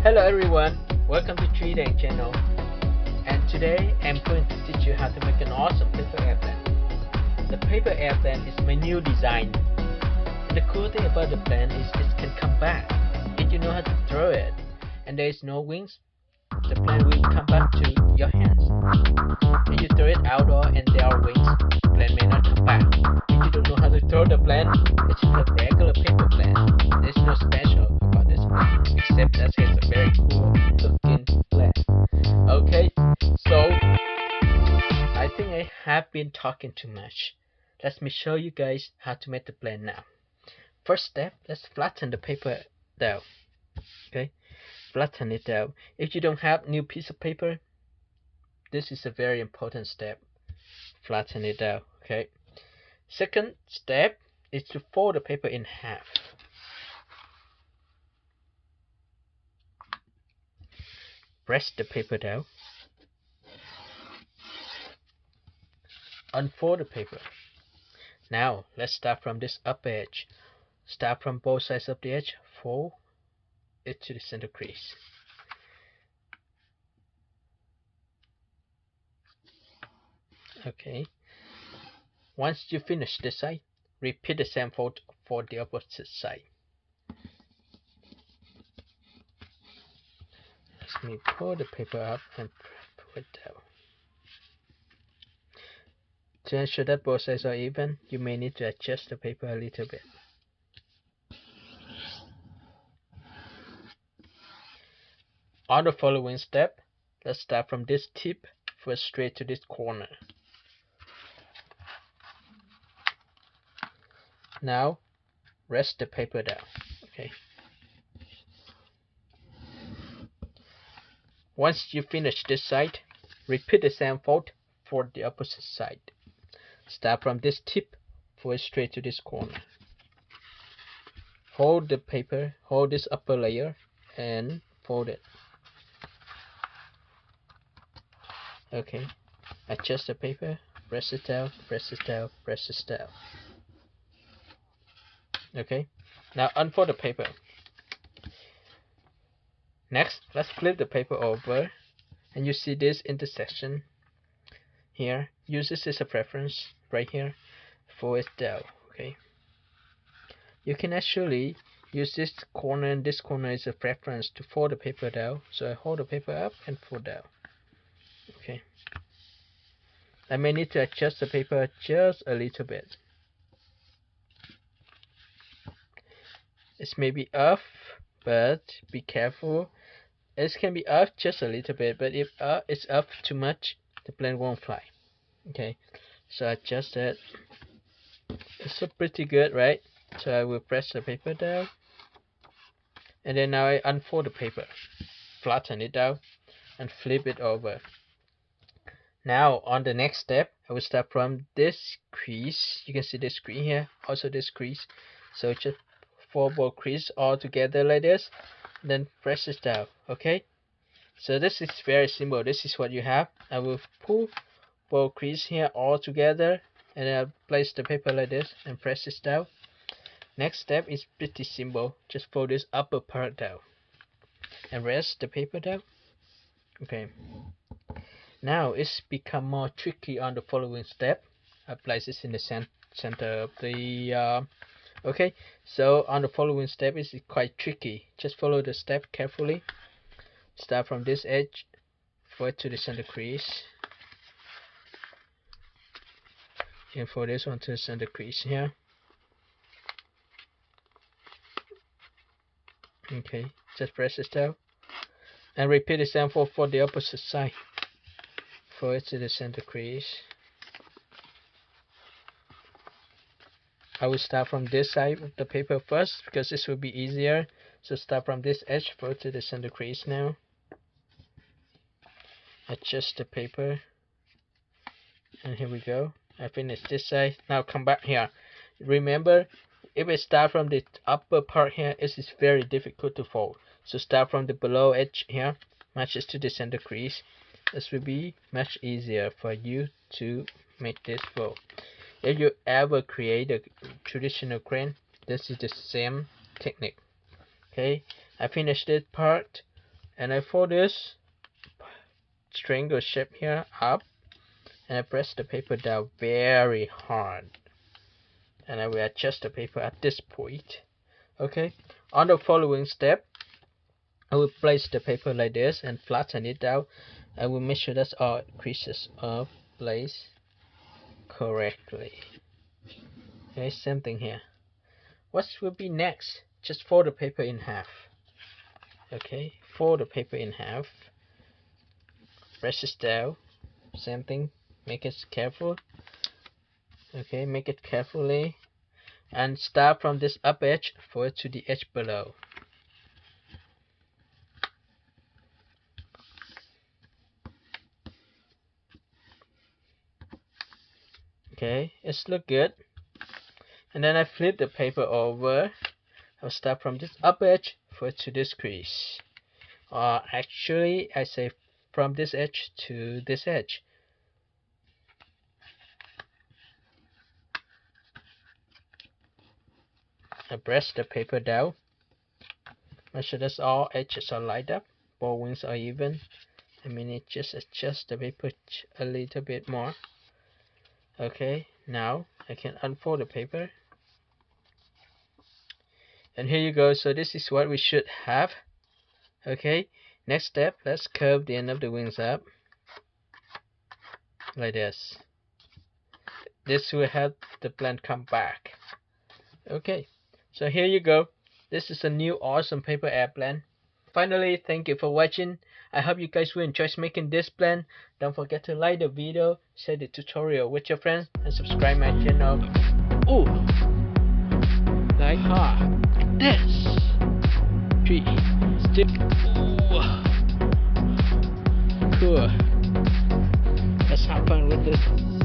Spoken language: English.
Hello everyone, welcome to TriKdanG channel, and today I'm going to teach you how to make an awesome paper airplane. The paper airplane is my new design, and the cool thing about the plane is it can come back if you know how to throw it, and there is no wings. The plane will come back to your hands. If you throw it outdoor and there are wings, the plane may not come back. If you don't know how to throw the plane, it's just a regular paper plane. There's no special about this plane, except that it's a very cool looking plane. Okay, so I think I have been talking too much. Let me show you guys how to make the plane now. First step, let's flatten the paper down. Okay, flatten it down. If you don't have new piece of paper, this is a very important step. Flatten it down. Okay. Second step is to fold the paper in half. Press the paper down. Unfold the paper. Now let's start from this upper edge. Start from both sides of the edge. Fold it to the center crease. Okay. Once you finish this side, repeat the same fold for the opposite side. Let me pull the paper up and pull it down. To ensure that both sides are even, you may need to adjust the paper a little bit. On the following step, let's start from this tip first straight to this corner. Now rest the paper down. Okay. Once you finish this side, repeat the same fold for the opposite side. Start from this tip first straight to this corner. Hold the paper, hold this upper layer and fold it. Okay. Adjust the paper, press it down, press it down, press it down. Okay, now unfold the paper. Next, let's flip the paper over, and you see this intersection here. Use this as a reference right here. Fold it down. Okay, you can actually use this corner and this corner as a reference to fold the paper down. So I hold the paper up and fold down. Okay, I may need to adjust the paper just a little bit. It may be off, but be careful. It can be off just a little bit, but if it's off too much, the plane won't fly. Okay, so adjust it. It's pretty good, right? So I will press the paper down, and then now I unfold the paper, flatten it down, and flip it over. Now on the next step, I will start from this crease. You can see this crease here, also this crease. So just fold both crease all together like this, then press it down. Okay, so this is very simple. This is what you have. I will pull both crease here all together, and I'll place the paper like this and press it down. Next step is pretty simple. Just fold this upper part down and rest the paper down. Okay, now it's become more tricky on the following step. I place this in the center of the okay, so on the following step is quite tricky. Just follow the step carefully. Start from this edge, fold to the center crease, and for this one to the center crease here. Okay, just press it down, and repeat the same for the opposite side. Fold it to the center crease. I will start from this side of the paper first because this will be easier. So start from this edge, fold to the center crease now. Adjust the paper. And here we go. I finished this side. Now come back here. Remember, if I start from the upper part here, it is very difficult to fold. So start from the below edge here, matches to the center crease. This will be much easier for you to make this fold. If you ever create a traditional crane, this is the same technique. Okay, I finished this part. and I fold this triangle shape here up, and I press the paper down very hard, and I will adjust the paper at this point. Okay, on the following step, I will place the paper like this and flatten it down. I will make sure that all creases are placed correctly. Okay, same thing here. What will be next? Just fold the paper in half. Okay, fold the paper in half. Press it down. Same thing. Make it careful. Okay, make it carefully. And start from this up edge forward to the edge below. Okay, it's look good. And then I flip the paper over. I'll start from this up edge forward to this crease. Actually, I say from this edge to this edge. I press the paper down. Make sure that all edges are lined up, both wings are even. It just adjust the paper a little bit more. Okay, now I can unfold the paper. And here you go. So this is what we should have. Okay, next step, let's curve the end of the wings up like this. This will help the plane come back. Okay, so here you go. This is a new awesome paper airplane. Finally, thank you for watching. I hope you guys will enjoy making this plane. Don't forget to like the video, share the tutorial with your friends, and subscribe my channel. Ooh, like this. 3, stick. Ooh, cool. Let's have fun with this.